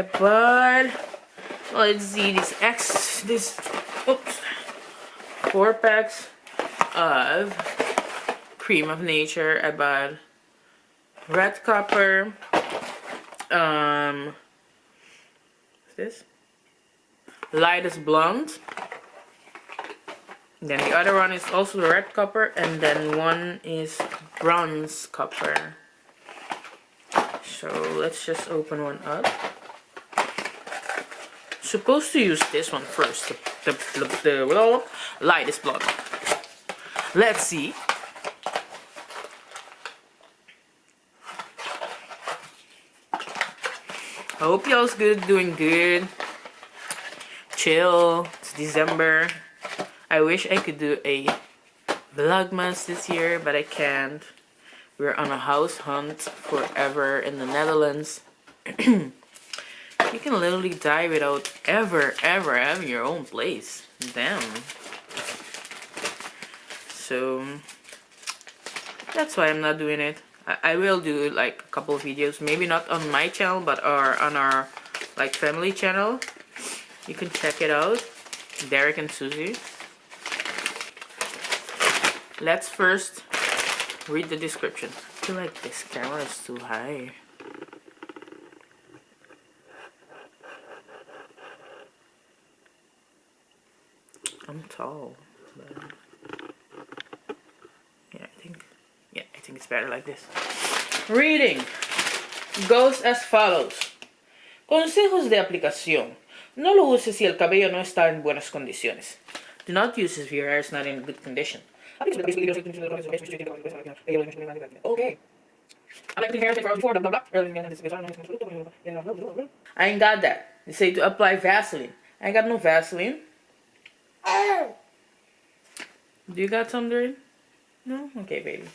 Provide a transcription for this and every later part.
about, let's see, oops, 4 packs of Cream of Nature. About red copper, what's this? Lightest blonde. Then the other one is also the red copper, and then one is bronze copper. So let's just open one up. Supposed to use this one first, the lightest blonde. Let's see. I hope y'all's doing good. Chill. It's December. I wish I could do a vlogmas this year, but I can't. We're on a house hunt forever in the Netherlands. You can literally die without ever having your own place. Damn. So that's why I'm not doing it. I will do like a couple of videos, maybe not on my channel, but on our like family channel. You can check it out, Derek and Susie. Let's first read the description. I feel like this camera is too high. I'm tall, but yeah, I think it's better like this. Reading goes as follows. Consejos de aplicación. No lo uses si el cabello no está en buenas condiciones. Do not use if your hair is not in good condition. Okay. I like the hair before, blah, blah, blah. I ain't got that. They say to apply Vaseline. I ain't got no Vaseline. Do you got some, Doreen? No? Okay, baby.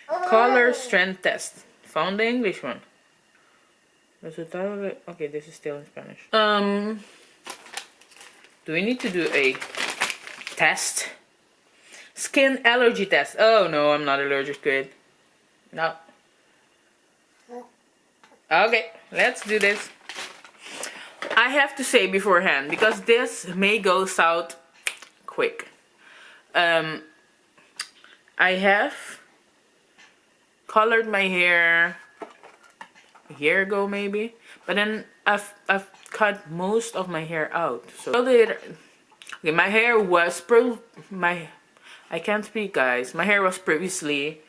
Color strength test. Found the English one. Okay, this is still in Spanish. Do we need to do a test? Skin allergy test. Oh no, I'm not allergic to it. No. Okay, let's do this. I have to say beforehand, because this may go south quick. I have colored my hair a year ago maybe, but then I've cut most of my hair out. So okay, my hair was I can't speak, guys. My hair was previously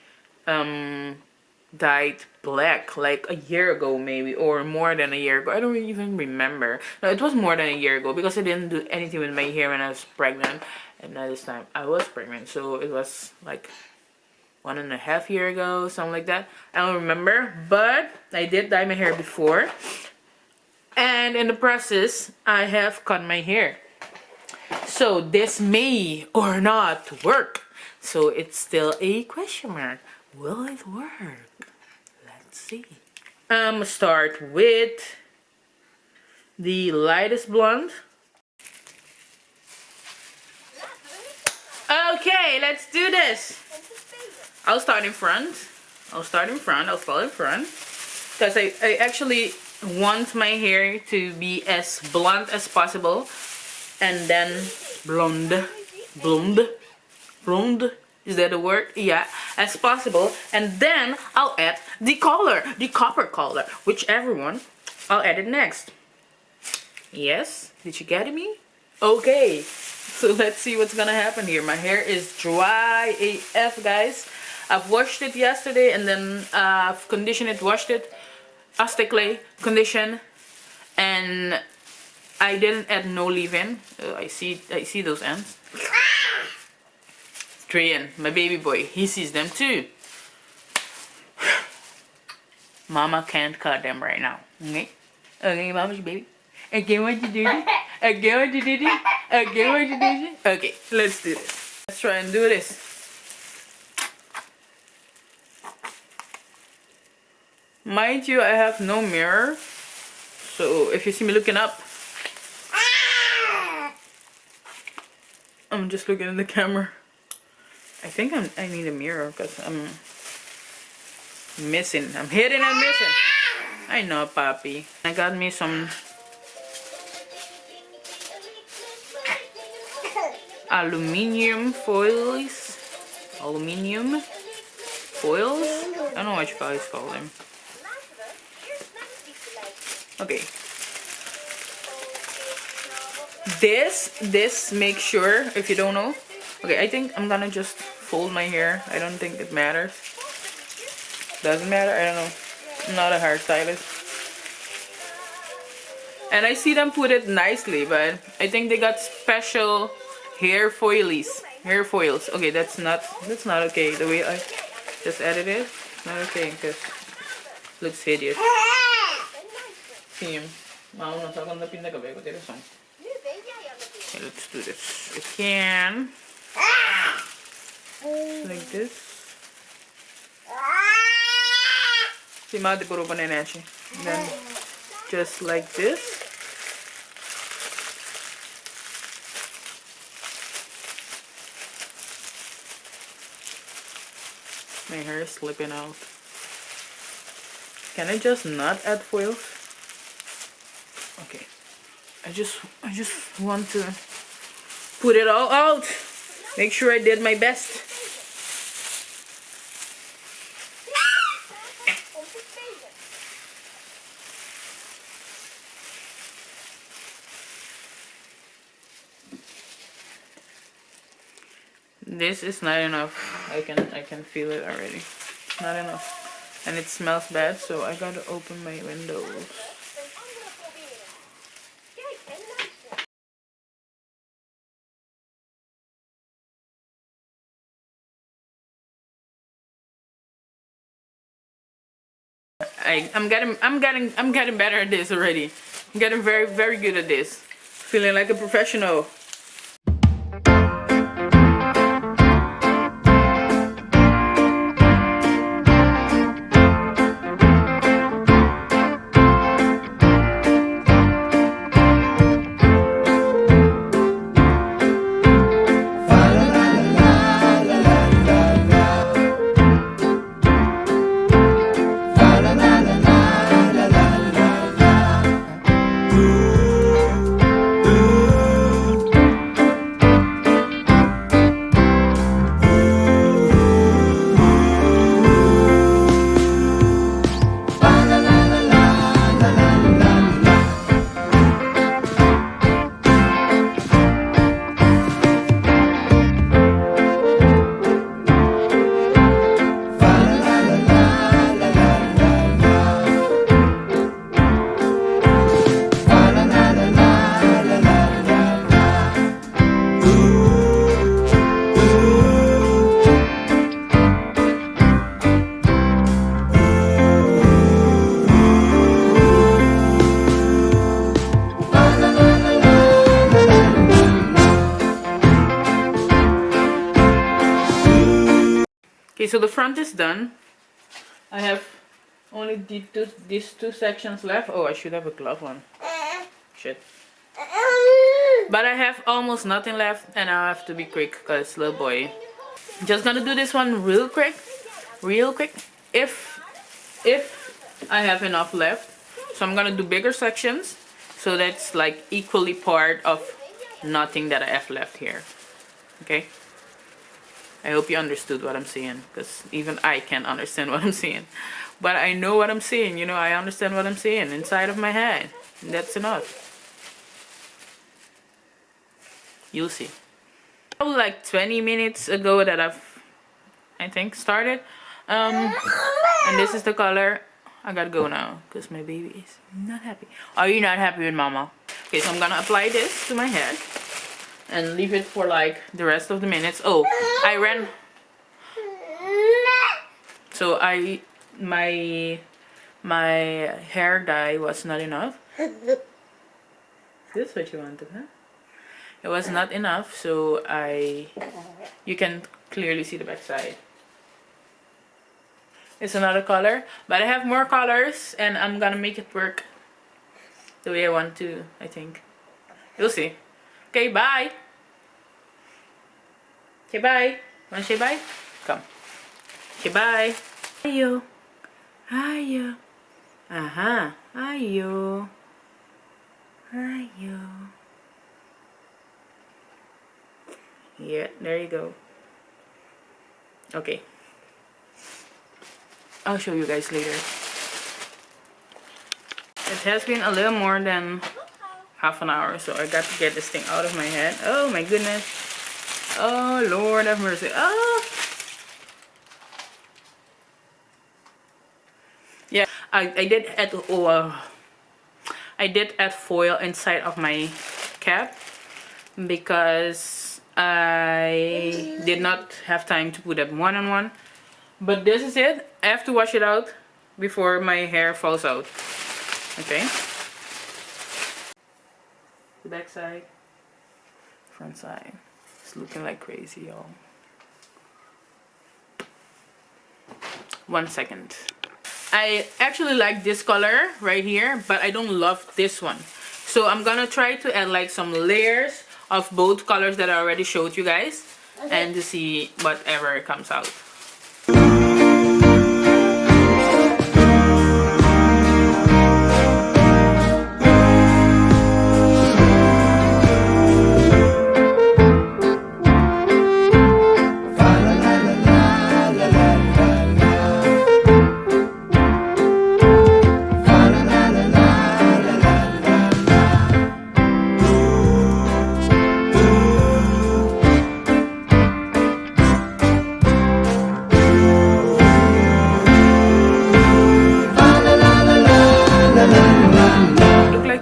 dyed black like a year ago maybe, or more than a year ago. I don't even remember. No, it was more than a year ago, because I didn't do anything with my hair when I was pregnant, and at this time I was pregnant, so it was like 1.5 years ago, something like that. I don't remember, but I did dye my hair before, and in the process I have cut my hair. So this may or not work. So it's still a question mark. Will it work? Let's see. I'm gonna start with the lightest blonde. Okay, let's do this. I'll start in front. Because I actually want my hair to be as blonde as possible. And then blonde, is that a word? Yeah, as possible. And then I'll add the color, the copper color, whichever one. I'll add it next. Yes, did you get me? Okay, so let's see what's gonna happen here. My hair is dry AF, guys. I've washed it yesterday, and then I've conditioned it, washed it, Aztec clay, condition, and I didn't add no leave-in. I see those ends. Trian, my baby boy, he sees them too. Mama can't cut them right now. Okay? Okay, mama's baby. Again, what you did? Again, what you did? Again, what you did? Okay, let's do this. Let's try and do this. Mind you, I have no mirror. So if you see me looking up, I'm just looking at the camera. I think I need a mirror because I'm missing. I'm hitting and missing. I know, Papi. I got me some aluminium foils. Aluminium foils? I don't know what you guys call them. Okay. This make sure, if you don't know. Okay, I think I'm gonna just fold my hair. I don't think it matters. Doesn't matter, I don't know. I'm not a hairstylist. And I see them put it nicely, but I think they got special hair foilies. Hair foils. Okay, that's not okay. The way I just edited it, not okay because it looks hideous. Sim. Okay, let's do this again. Like this. Then just like this. My hair is slipping out. Can I just not add foils? Okay. I just want to put it all out. Make sure I did my best. This is not enough. I can feel it already. Not enough. And it smells bad, so I gotta open my windows. I'm getting better at this already. I'm getting very good at this. Feeling like a professional. Okay, so the front is done. I have only these two sections left. Oh, I should have a glove on. Shit. But I have almost nothing left, and I have to be quick because little boy. Just gonna do this one real quick. If I have enough left. So I'm gonna do bigger sections, so that's like equally part of nothing that I have left here. Okay. I hope you understood what I'm saying, because even I can't understand what I'm saying. But I know what I'm saying, you know, I understand what I'm saying inside of my head. And that's enough. You'll see. Like 20 minutes ago that I think, started. And this is the color. I gotta go now, because my baby is not happy. Are you not happy with mama? Okay, so I'm gonna apply this to my head. And leave it for like the rest of the minutes. Oh, I ran. So my hair dye was not enough. This is what you wanted, huh? It was not enough, so you can clearly see the back side. It's another color, but I have more colors, and I'm gonna make it work the way I want to, I think. You'll see. Okay, bye. Okay, bye. Wanna say bye? Come. Okay, bye. Ayo. Ayo. Aha. Ayo. Ayo. Yeah, there you go. Okay, I'll show you guys later. It has been a little more than half an hour, so I got to get this thing out of my head. Oh my goodness. Oh Lord have mercy. Oh yeah, I did add I did add foil inside of my cap because I did not have time to put them one on one. But this is it. I have to wash it out before my hair falls out. Okay. The back side, front side. It's looking like crazy, y'all. 1 second. I actually like this color right here, but I don't love this one. So I'm gonna try to add like some layers of both colors that I already showed you guys, and to see whatever comes out.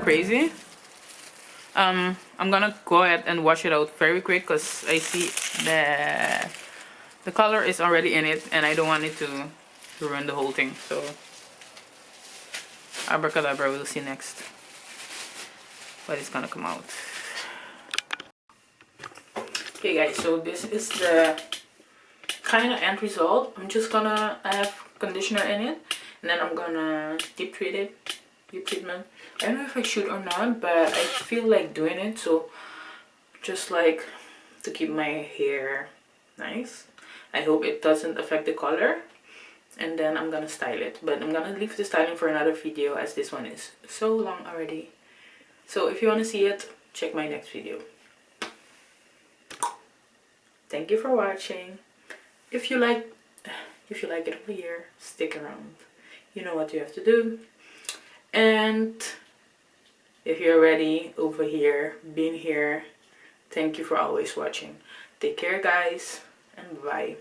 Crazy. I'm gonna go ahead and wash it out very quick because I see that the color is already in it and I don't want it to ruin the whole thing. So abracadabra, we'll see next what is gonna come out. Okay guys, so this is the kind of end result. I'm just gonna have conditioner in it and then I'm gonna deep treatment. I don't know if I should or not, but I feel like doing it, so just like to keep my hair nice. I hope it doesn't affect the color, and then I'm gonna style it, but I'm gonna leave the styling for another video as this one is so long already. So if you want to see it, check my next video. Thank you for watching. If you like it over here, stick around. You know what you have to do. And if you're already over here, been here, thank you for always watching. Take care guys, and bye.